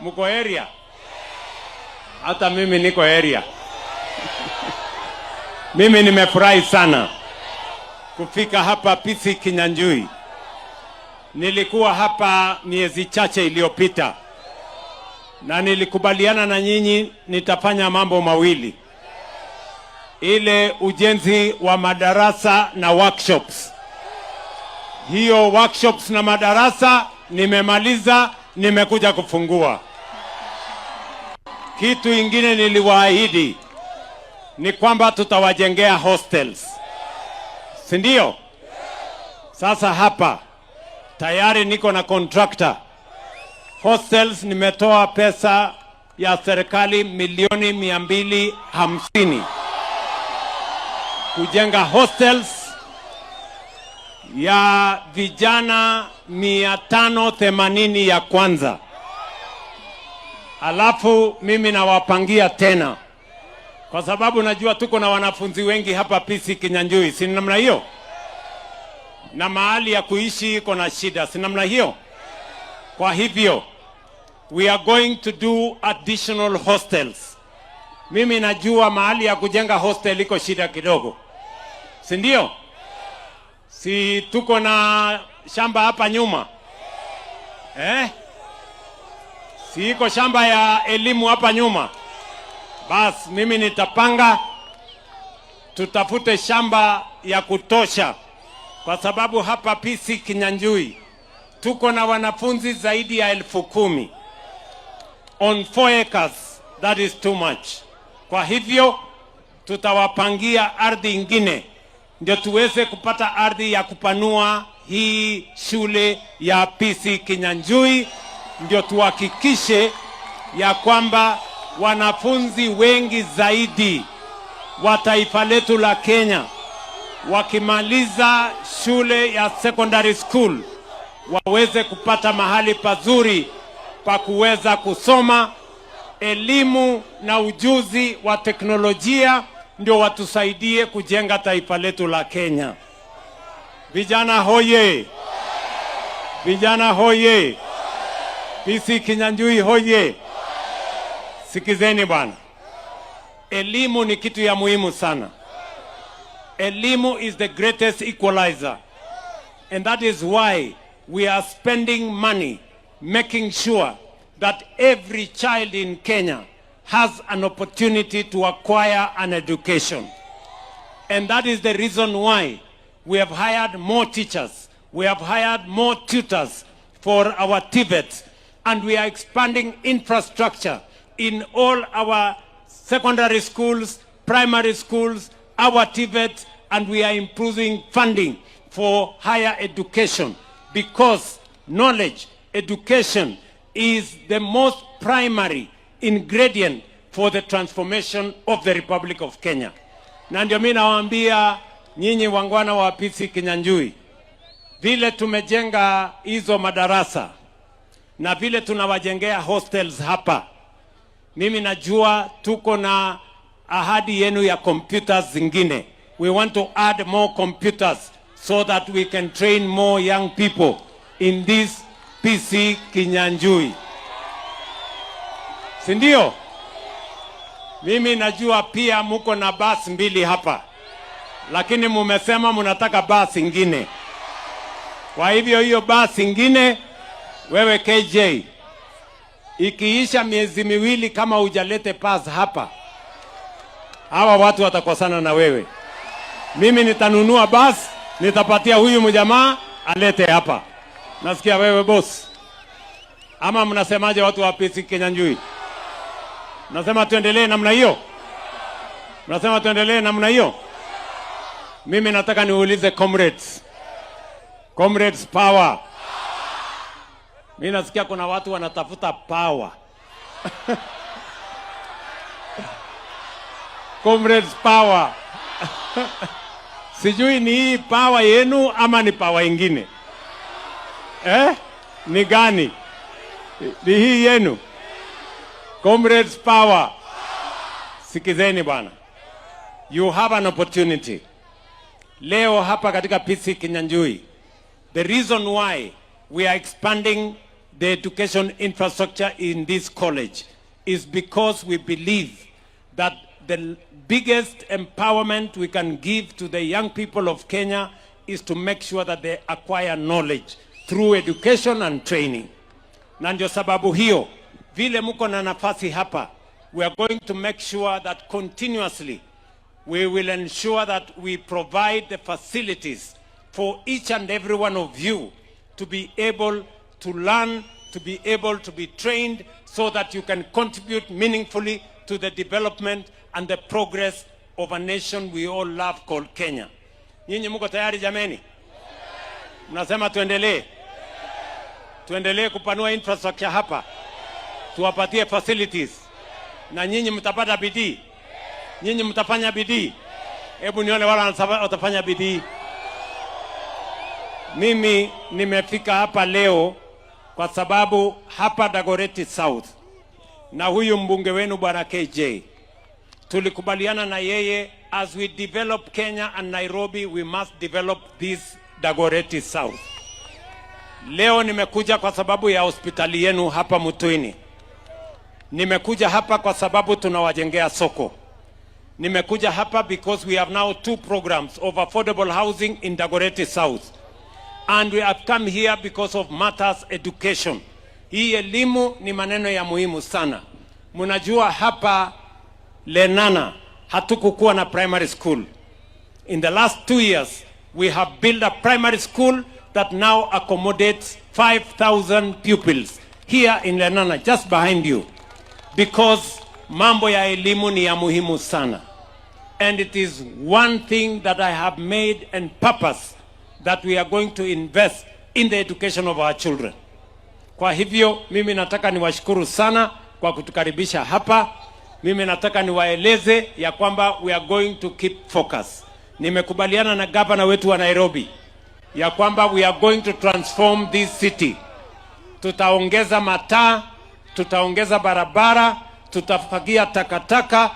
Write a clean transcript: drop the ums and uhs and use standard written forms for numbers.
Muko area? Hata mimi niko area. Mimi nimefurahi sana kufika hapa PC Kinyanjui. Nilikuwa hapa miezi chache iliyopita na nilikubaliana na nyinyi nitafanya mambo mawili. Ile ujenzi wa madarasa na workshops. Hiyo workshops na madarasa nimemaliza, nimekuja kufungua. Kitu ingine niliwaahidi ni kwamba tutawajengea hostels. Si ndio? Sasa hapa tayari niko na contractor. Hostels nimetoa pesa ya serikali milioni 250 kujenga hostels ya vijana 580 ya kwanza. Alafu mimi nawapangia tena, kwa sababu najua tuko na wanafunzi wengi hapa PC Kinyanjui, si namna hiyo? Na mahali ya kuishi iko na shida, si namna hiyo? Kwa hivyo we are going to do additional hostels. Mimi najua mahali ya kujenga hostel iko shida kidogo, si ndio? Si tuko na shamba hapa nyuma? Si iko shamba ya elimu hapa nyuma? Bas mimi nitapanga tutafute shamba ya kutosha, kwa sababu hapa PC Kinyanjui tuko na wanafunzi zaidi ya 10,000 on 4 acres. That is too much. Kwa hivyo tutawapangia ardhi ingine ndio tuweze kupata ardhi ya kupanua hii shule ya PC Kinyanjui, ndio tuhakikishe ya kwamba wanafunzi wengi zaidi wa taifa letu la Kenya wakimaliza shule ya secondary school waweze kupata mahali pazuri pa kuweza kusoma. Elimu na ujuzi wa teknolojia ndio watusaidie kujenga taifa letu la Kenya. Vijana hoye! Vijana hoye! PC Kinyanjui hoye! Sikizeni bwana. Elimu ni kitu ya muhimu sana. Elimu is the greatest equalizer. And that is why we are spending money making sure that every child in Kenya has an opportunity to acquire an education. And that is the reason why we have hired more teachers, we have hired more tutors for our TVETs, and we are expanding infrastructure in all our secondary schools, primary schools, our TVETs, and we are improving funding for higher education, because knowledge, education is the most primary ingredient for the transformation of the Republic of Kenya. Na ndio mimi nawaambia nyinyi wangwana wa PC Kinyanjui, vile tumejenga hizo madarasa na vile tunawajengea hostels hapa, mimi najua tuko na ahadi yenu ya computers zingine. We want to add more computers so that we can train more young people in this PC Kinyanjui. Sindio? Mimi najua pia muko na bus 2 hapa, lakini mumesema munataka bus ingine. Kwa hivyo hiyo bus ingine, wewe KJ, ikiisha miezi 2 kama hujalete pass hapa, hawa watu watakosana na wewe. Mimi nitanunua bus, nitapatia huyu mjamaa alete hapa. Nasikia wewe boss. Ama mnasemaje watu wa PC Kinyanjui? Nasema tuendelee namna hiyo? Nasema tuendelee namna hiyo? Mimi nataka niulize comrades. Comrades power. Mimi nasikia kuna watu wanatafuta power. Comrades power. Sijui ni hii power yenu ama ni power ingine? Ni gani? Ni hii yenu? Comrades power. Sikizeni bwana. You have an opportunity. Leo hapa katika PC Kinyanjui, the reason why we are expanding the education infrastructure in this college is because we believe that the biggest empowerment we can give to the young people of Kenya is to make sure that they acquire knowledge through education and training. Na ndio sababu hiyo, vile muko na nafasi hapa, we are going to make sure that continuously we will ensure that we provide the facilities for each and every one of you to be able to learn, to be able to be trained, so that you can contribute meaningfully to the development and the progress of a nation we all love called Kenya. Nyinyi mko tayari jameni? Mnasema tuendelee? Tuendelee kupanua infrastructure hapa? Tuwapatie facilities? Na nyinyi mtapata bidii? Nyinyi mtafanya bidii? Hebu nione wala watafanya bidii. Mimi nimefika hapa leo kwa sababu hapa Dagoretti South na huyu mbunge wenu bwana KJ tulikubaliana na yeye, as we develop Kenya and Nairobi, we must develop this Dagoretti South. Leo nimekuja kwa sababu ya hospitali yenu hapa Mutwini. Nimekuja hapa kwa sababu tunawajengea soko. Nimekuja hapa because we have now 2 programs of affordable housing in Dagoretti South. And we have come here because of matters education. Hii elimu ni maneno ya muhimu sana. Munajua hapa Lenana hatukukuwa na primary school. In the last 2 years, we have built a primary school that now accommodates 5,000 pupils here in Lenana, just behind you. Because mambo ya elimu ni ya muhimu sana. And it is one thing that I have made and purpose that we are going to invest in the education of our children. Kwa hivyo, mimi nataka niwashukuru sana kwa kutukaribisha hapa. Mimi nataka niwaeleze ya kwamba we are going to keep focus. Nimekubaliana na gavana wetu wa Nairobi ya kwamba we are going to transform this city. Tutaongeza mataa, tutaongeza barabara, tutafagia takataka,